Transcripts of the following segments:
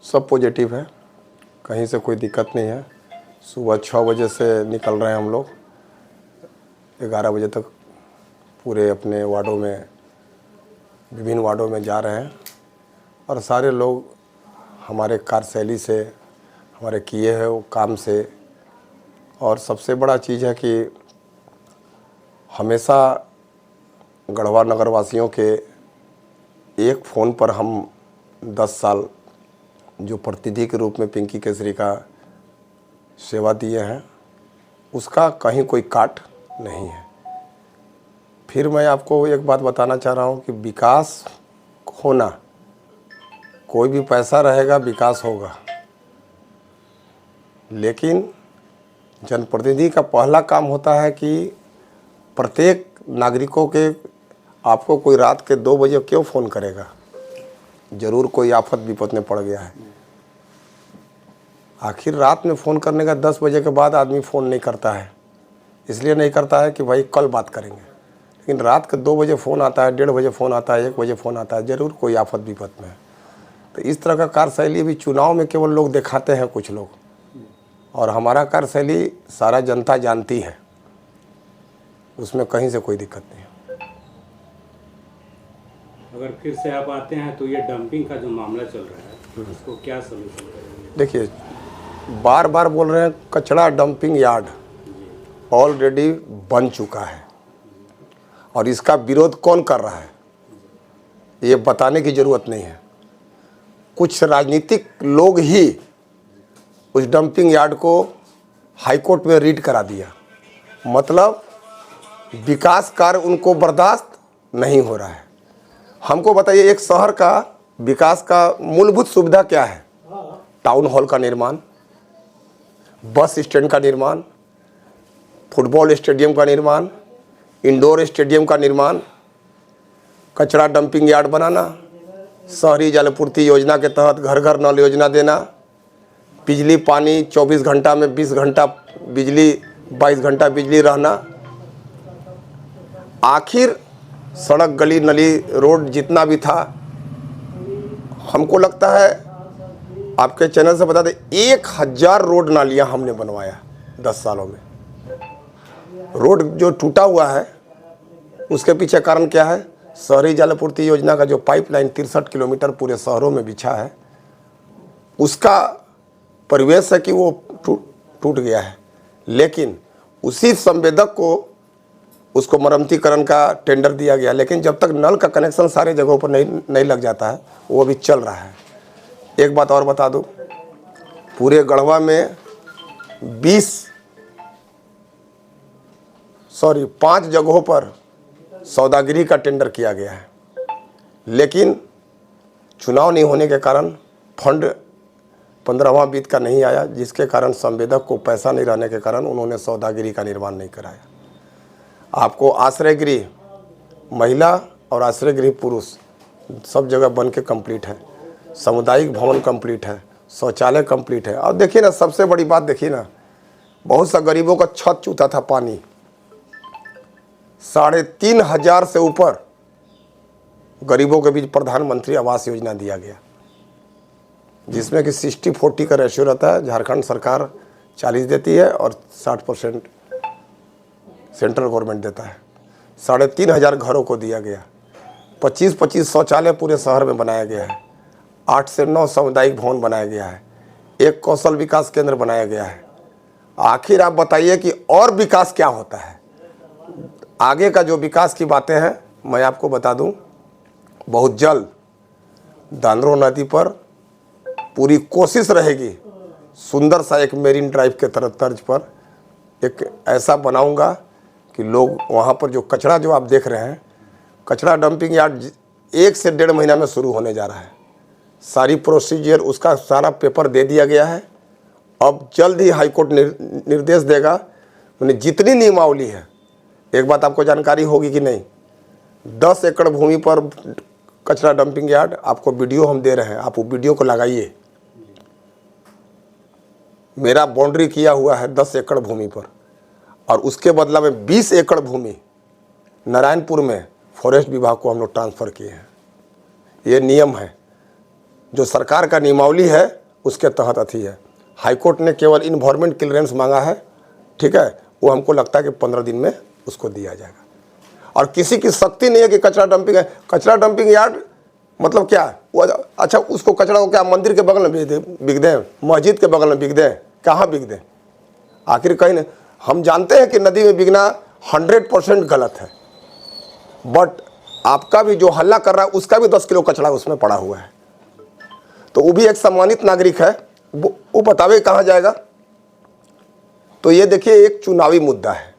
सब पॉजिटिव है, कहीं से कोई दिक्कत नहीं है। सुबह 6 बजे से निकल रहे हैं हम लोग, 11 बजे तक पूरे अपने वार्डों में, विभिन्न वार्डों में जा रहे हैं। और सारे लोग हमारे कार्यशैली से, हमारे किए हैं वो काम से, और सबसे बड़ा चीज़ है कि हमेशा गढ़वा नगरवासियों के एक फ़ोन पर हम 10 साल जो प्रतिनिधि के रूप में पिंकी केसरी का सेवा दिए हैं, उसका कहीं कोई काट नहीं है। फिर मैं आपको एक बात बताना चाह रहा हूँ कि विकास होना, कोई भी पैसा रहेगा विकास होगा, लेकिन जनप्रतिनिधि का पहला काम होता है कि प्रत्येक नागरिकों के, आपको कोई रात के 2 बजे क्यों फ़ोन करेगा, ज़रूर कोई आफत विपत में पड़ गया है। आखिर रात में फ़ोन करने का 10 बजे के बाद आदमी फ़ोन नहीं करता है, इसलिए नहीं करता है कि भाई कल बात करेंगे। लेकिन रात के 2 बजे फ़ोन आता है, 1:30 बजे फ़ोन आता है, 1 बजे फ़ोन आता है, ज़रूर कोई आफत विपत में है। तो इस तरह का कार्यशैली भी चुनाव में केवल लोग दिखाते हैं कुछ लोग, और हमारा कार्यशैली सारा जनता जानती है, उसमें कहीं से कोई दिक्कत नहीं है। अगर फिर से आप आते हैं तो ये डंपिंग का जो मामला चल रहा है उसको क्या सलूशन करेंगे? देखिए, बार बार बोल रहे हैं कचरा डंपिंग यार्ड ऑलरेडी बन चुका है, और इसका विरोध कौन कर रहा है ये बताने की ज़रूरत नहीं है। कुछ राजनीतिक लोग ही उस डंपिंग यार्ड को हाईकोर्ट में रीड करा दिया, मतलब विकास कार्य उनको बर्दाश्त नहीं हो रहा है। हमको बताइए, एक शहर का विकास का मूलभूत सुविधा क्या है? टाउन हॉल का निर्माण, बस स्टैंड का निर्माण, फुटबॉल स्टेडियम का निर्माण, इंडोर स्टेडियम का निर्माण, कचरा डंपिंग यार्ड बनाना, शहरी जलपूर्ति योजना के तहत घर घर नल योजना देना, बिजली पानी 24 घंटा में 20 घंटा बिजली, 22 घंटा बिजली रहना। आखिर सड़क गली नली रोड जितना भी था, हमको लगता है आपके चैनल से बता दें 1000 रोड नालियाँ हमने बनवाया 10 सालों में। रोड जो टूटा हुआ है उसके पीछे कारण क्या है? शहरी जलपूर्ति योजना का जो पाइपलाइन 63 किलोमीटर पूरे शहरों में बिछा है, उसका परिवेश है कि वो टूट गया है। लेकिन उसी संवेदक को उसको मरम्मतीकरण का टेंडर दिया गया, लेकिन जब तक नल का कनेक्शन सारे जगहों पर नहीं लग जाता है, वो अभी चल रहा है। एक बात और बता दूं, पूरे गढ़वा में 5 जगहों पर सौदागिरी का टेंडर किया गया है, लेकिन चुनाव नहीं होने के कारण फंड 15वां वित्त का नहीं आया, जिसके कारण संवेदक को पैसा नहीं रहने के कारण उन्होंने सौदागिरी का निर्माण नहीं कराया। आपको आश्रय गृह महिला और आश्रय गृह पुरुष सब जगह बन के कंप्लीट है, सामुदायिक भवन कंप्लीट है, शौचालय कंप्लीट है। और देखिए ना, सबसे बड़ी बात देखिए ना, बहुत सा गरीबों का छत चूता था पानी, 3500 से ऊपर गरीबों के बीच प्रधानमंत्री आवास योजना दिया गया, जिसमें कि 60-40 का रेशियो रहता है। झारखंड सरकार 40 देती है और 60% सेंट्रल गवर्नमेंट देता है। 3500 घरों को दिया गया, 25-25 शौचालय पूरे शहर में बनाया गया है, 8 से 9 सामुदायिक भवन बनाया गया है, 1 कौशल विकास केंद्र बनाया गया है। आखिर आप बताइए कि और विकास क्या होता है? आगे का जो विकास की बातें हैं मैं आपको बता दूं, बहुत जल्द दांदरो नदी पर पूरी कोशिश रहेगी, सुंदर सा एक मेरीन ड्राइव के तर्ज पर एक ऐसा बनाऊंगा कि लोग वहाँ पर जो कचरा जो आप देख रहे हैं, कचरा डंपिंग यार्ड 1 से 1.5 महीना में शुरू होने जा रहा है। सारी प्रोसीजर, उसका सारा पेपर दे दिया गया है। अब जल्द ही हाईकोर्ट निर्देश देगा, उन्हें जितनी नियमावली है। एक बात आपको जानकारी होगी कि नहीं, 10 एकड़ भूमि पर कचरा डंपिंग यार्ड, आपको वीडियो हम दे रहे हैं, आप वो वीडियो को लगाइए। मेरा बाउंड्री किया हुआ है 10 एकड़ भूमि पर, और उसके बदला में 20 एकड़ भूमि नारायणपुर में फॉरेस्ट विभाग को हम लोग ट्रांसफ़र किए हैं। ये नियम है। जो सरकार का नियमावली है उसके तहत अथी है। हाईकोर्ट ने केवल इन्वायरमेंट क्लियरेंस मांगा है, ठीक है, वो हमको लगता है कि 15 दिन में उसको दिया जाएगा। और किसी की शक्ति नहीं है कि कचरा डंपिंग है। कचरा डंपिंग यार्ड मतलब क्या? वो अच्छा, उसको कचरा को क्या मंदिर के बगल में बिक दें, मस्जिद के बगल में बिक दें, कहाँ बिक दें? आखिर कहीं नहीं। हम जानते हैं कि नदी में बिकना 100% गलत है, बट आपका भी जो हल्ला कर रहा है उसका भी 10 किलो कचरा उसमें पड़ा हुआ है, तो वो भी एक सम्मानित नागरिक है, वो बतावे कहाँ जाएगा? तो ये देखिए एक चुनावी मुद्दा है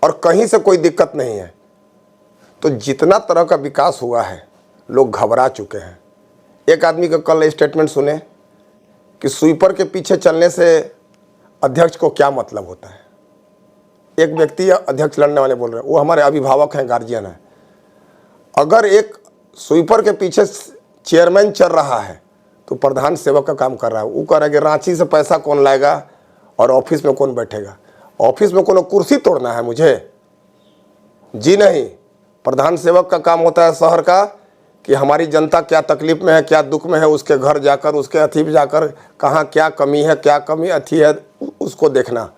और कहीं से कोई दिक्कत नहीं है। तो जितना तरह का विकास हुआ है लोग घबरा चुके हैं। एक आदमी का कल स्टेटमेंट सुने कि स्वीपर के पीछे चलने से अध्यक्ष को क्या मतलब होता है। एक व्यक्ति अध्यक्ष लड़ने वाले बोल रहे हैं, वो हमारे अभिभावक हैं, गार्जियन हैं। अगर एक स्वीपर के पीछे चेयरमैन चल रहा है तो प्रधान सेवक का काम कर रहा है। वो कह रहा है कि रांची से पैसा कौन लाएगा और ऑफिस में कौन बैठेगा? ऑफिस में कोनो कुर्सी तोड़ना है मुझे? जी नहीं। प्रधान सेवक का काम होता है शहर का कि हमारी जनता क्या तकलीफ में है, क्या दुख में है, उसके घर जाकर, उसके अथी पे जाकर कहाँ क्या कमी है, क्या कमी अथी है, उसको देखना।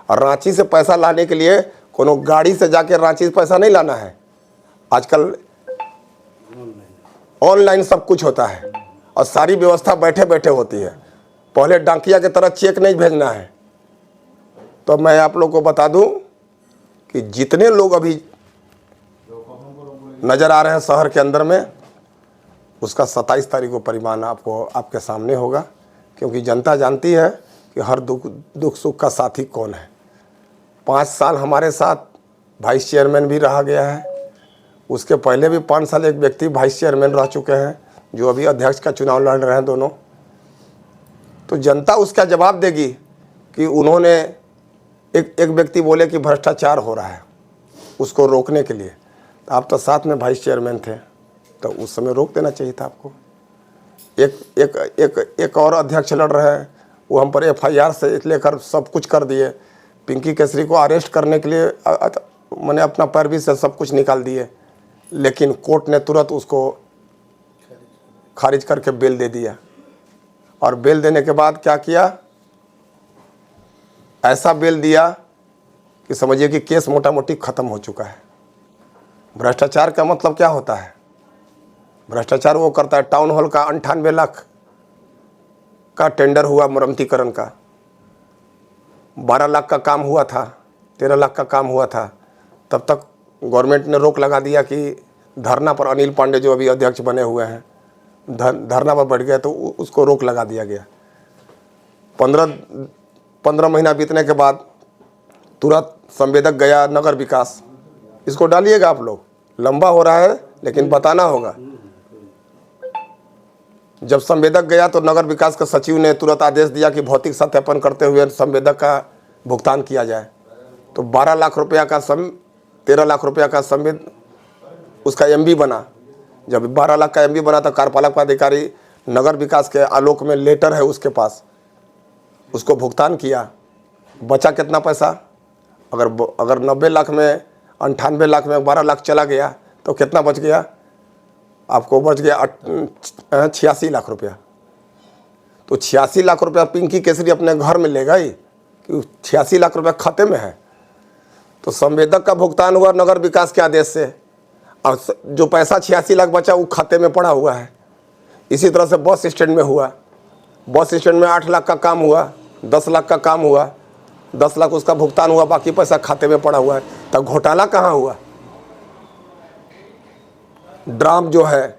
और रांची से पैसा लाने के लिए कोनो गाड़ी से जाके रांची से पैसा नहीं लाना है। आजकल ऑनलाइन सब कुछ होता है और सारी व्यवस्था बैठे बैठे होती है। पहले डाकिया की तरह चेक नहीं भेजना है। तो मैं आप लोग को बता दूं कि जितने लोग अभी नज़र आ रहे हैं शहर के अंदर में, उसका 27 तारीख को परिणाम आपको आपके सामने होगा, क्योंकि जनता जानती है कि हर दुख सुख का साथी कौन है। 5 साल हमारे साथ वाइस चेयरमैन भी रहा गया है, उसके पहले भी 5 साल एक व्यक्ति वाइस चेयरमैन रह चुके हैं जो अभी अध्यक्ष का चुनाव लड़ रहे हैं दोनों। तो जनता उसका जवाब देगी कि उन्होंने एक व्यक्ति बोले कि भ्रष्टाचार हो रहा है, उसको रोकने के लिए आप तो साथ में वाइस चेयरमैन थे, तो उस समय रोक देना चाहिए था आपको। एक और अध्यक्ष लड़ रहे हैं, वो हम पर FIR से लेकर सब कुछ कर दिए। पिंकी केसरी को अरेस्ट करने के लिए मैंने अपना पैरवी से सब कुछ निकाल दिए, लेकिन कोर्ट ने तुरंत उसको खारिज करके बेल दे दिया। और बेल देने के बाद क्या किया? ऐसा बेल दिया कि समझिए कि केस मोटा मोटी ख़त्म हो चुका है। भ्रष्टाचार का मतलब क्या होता है? भ्रष्टाचार वो करता है, टाउन हॉल का 98 लाख का टेंडर हुआ मरम्मतीकरण का, 12 लाख का काम हुआ था, 13 लाख का काम हुआ था। तब तक गवर्नमेंट ने रोक लगा दिया कि धरना पर, अनिल पांडे जो अभी अध्यक्ष बने हुए हैं धरना पर बैठ गए, तो उसको रोक लगा दिया गया। 15 महीना बीतने के बाद तुरंत संवेदक गया नगर विकास। इसको डालिएगा आप लोग, लंबा हो रहा है लेकिन बताना होगा। जब संवेदक गया तो नगर विकास के सचिव ने तुरंत आदेश दिया कि भौतिक सत्यापन करते हुए संवेदक का भुगतान किया जाए। तो 12 लाख रुपया का 13 लाख रुपया का संवेद उसका MB बना। जब 12 लाख का MB बना तो कार्यपालक पदाधिकारी नगर विकास के आलोक में लेटर है उसके पास, उसको भुगतान किया। बचा कितना पैसा? अगर 90 लाख में 98 लाख में 12 लाख चला गया तो कितना बच गया? आपको बच गया 86 लाख रुपया। तो 86 लाख रुपया पिंकी केसरी अपने घर में ले गई कि 86 लाख रुपया खाते में है। तो संवेदक का भुगतान हुआ नगर विकास के आदेश से, और जो पैसा 86 लाख बचा वो खाते में पड़ा हुआ है। इसी तरह से बस स्टैंड में हुआ। बस स्टैंड में 8 लाख का काम हुआ, 10 लाख का काम हुआ, 10 लाख उसका भुगतान हुआ, बाकी पैसा खाते में पड़ा हुआ है। तब घोटाला कहाँ हुआ? ड्राम जो है,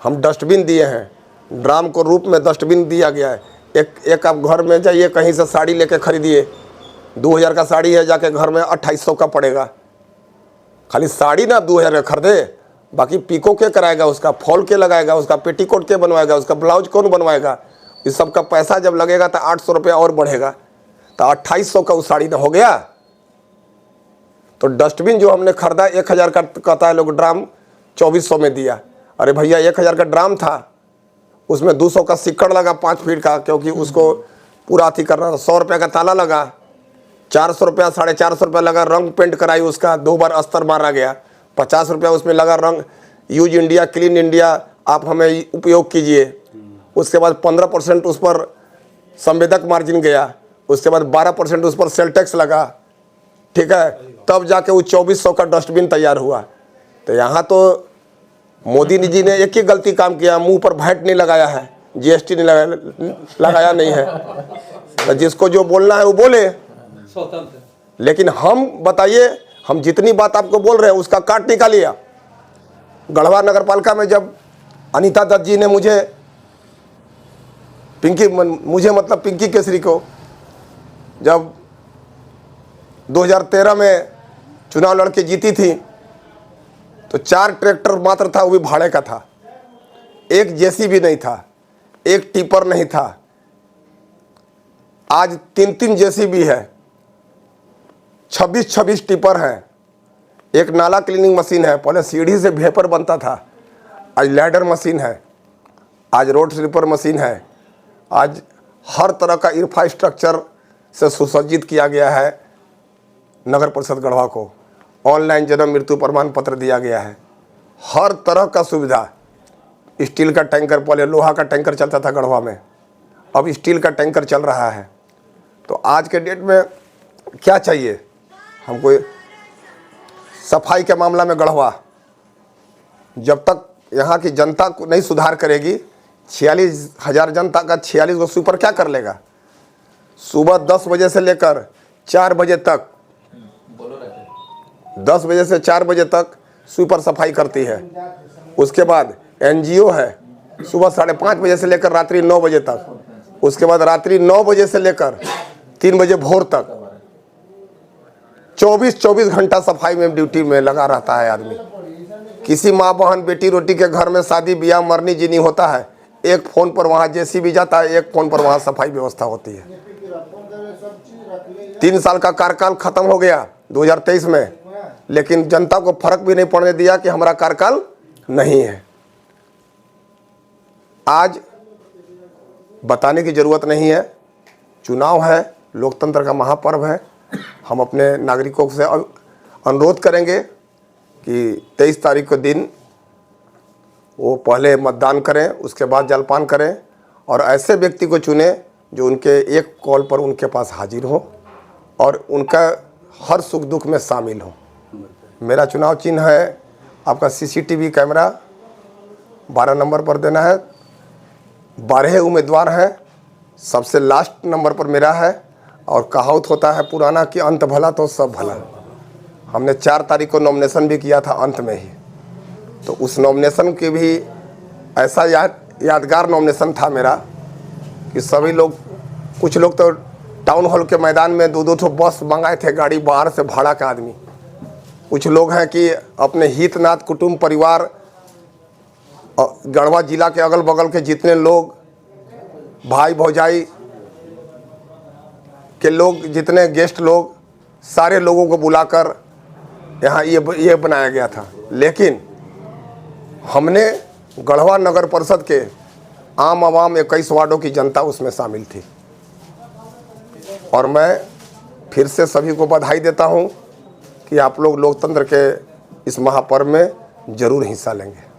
हम डस्टबिन दिए हैं, ड्राम को रूप में डस्टबिन दिया गया है। एक आप घर में जाइए, कहीं से साड़ी लेके खरीदिए, 2000 का साड़ी है, जाके घर में 2800 का पड़ेगा। खाली साड़ी ना 2000 का खरीदे, बाकी पीको के कराएगा, उसका फॉल के लगाएगा, उसका पेटीकोट के बनवाएगा, उसका ब्लाउज कौन बनवाएगा? इस सब का पैसा जब लगेगा तो 800 रुपया और बढ़ेगा, तो 2800 का उस साड़ी ना हो गया। तो डस्टबिन जो हमने खरीदा 1000 का कहता है लोग, ड्राम 2400 में दिया। अरे भैया 1000 का ड्राम था, उसमें 200 का सिक्कड़ लगा 5 फीट का, क्योंकि उसको पूरा अथी करना था। 100 रुपये का ताला लगा, 400 रुपया 450 रुपया लगा रंग पेंट कराई, उसका 2 बार अस्तर मारा गया, 50 रुपया उसमें लगा रंग यूज इंडिया क्लीन इंडिया आप हमें उपयोग कीजिए। उसके बाद 15% उस पर संवेदक मार्जिन गया, उसके बाद 12% उस पर सेल टैक्स लगा, ठीक है, तब जाके वो 2400 का डस्टबिन तैयार हुआ। तो यहाँ तो मोदी जी ने एक ही गलती काम किया, मुंह पर वैट नहीं लगाया है, जीएसटी नहीं लगाया नहीं है। तो जिसको जो बोलना है वो बोले, लेकिन हम बताइए, हम जितनी बात आपको बोल रहे हैं उसका काट निकालिए। गढ़वा नगर पालिका में जब अनीता दत्त जी ने मुझे मतलब पिंकी केसरी को जब 2013 में चुनाव लड़के जीती थी, तो 4 ट्रैक्टर मात्र था, वो भी भाड़े का था, एक जेसीबी नहीं था, एक टिपर नहीं था। आज 3-3 जेसीबी है, 26-26 टिपर हैं, एक नाला क्लीनिंग मशीन है। पहले सीढ़ी से भेपर बनता था, आज लैडर मशीन है, आज रोड स्लीपर मशीन है। आज हर तरह का इंफ्रास्ट्रक्चर से सुसज्जित किया गया है। नगर परिषद गढ़वा को ऑनलाइन जन्म मृत्यु प्रमाण पत्र दिया गया है, हर तरह का सुविधा। स्टील का टैंकर, पहले लोहा का टैंकर चलता था गढ़वा में, अब स्टील का टैंकर चल रहा है। तो आज के डेट में क्या चाहिए हमको? सफाई के मामला में गढ़वा जब तक यहाँ की जनता को नहीं सुधार करेगी, 46,000 जनता का 46 गो स्वीपर क्या कर लेगा? सुबह 10 बजे से लेकर 4 बजे तक, 10 बजे से 4 बजे तक स्वीपर सफाई करती है। उसके बाद एनजीओ है, सुबह 5:30 बजे से लेकर रात्रि 9 बजे तक। उसके बाद रात्रि 9 बजे से लेकर 3 बजे भोर तक 24 घंटा सफाई में ड्यूटी में लगा रहता है आदमी। किसी माँ बहन बेटी रोटी के घर में शादी ब्याह मरनी जिनी होता है, एक फ़ोन पर वहाँ जेसीबी जाता है, एक फ़ोन पर वहाँ सफाई व्यवस्था होती है। 3 साल का कार्यकाल खत्म हो गया 2023 में, लेकिन जनता को फर्क भी नहीं पड़ने दिया कि हमारा कार्यकाल नहीं है। आज बताने की ज़रूरत नहीं है, चुनाव है, लोकतंत्र का महापर्व है। हम अपने नागरिकों से अनुरोध करेंगे कि 23 तारीख को दिन वो पहले मतदान करें, उसके बाद जलपान करें, और ऐसे व्यक्ति को चुनें जो उनके एक कॉल पर उनके पास हाजिर हो और उनका हर सुख दुख में शामिल हो। मेरा चुनाव चिन्ह है आपका सीसीटीवी कैमरा, 12 नंबर पर देना है। 12 उम्मीदवार हैं, सबसे लास्ट नंबर पर मेरा है। और कहावत होता है पुराना कि अंत भला तो सब भला। हमने 4 तारीख को नॉमिनेशन भी किया था अंत में ही, तो उस नॉमिनेशन की भी ऐसा यादगार नॉमिनेशन था मेरा कि सभी लोग, कुछ लोग तो टाउन हॉल के मैदान में 2-2 बस मंगाए थे, गाड़ी बाहर से भाड़ा का आदमी। कुछ लोग हैं कि अपने हितनाथ कुटुंब परिवार, गढ़वा जिला के अगल बगल के जितने लोग, भाई भौजाई के लोग, जितने गेस्ट लोग, सारे लोगों को बुलाकर यहाँ ये बनाया गया था। लेकिन हमने गढ़वा नगर परिषद के आम आवाम 21 वार्डों की जनता उसमें शामिल थी। और मैं फिर से सभी को बधाई देता हूँ कि आप लोग लोकतंत्र के इस महापर्व में ज़रूर हिस्सा लेंगे।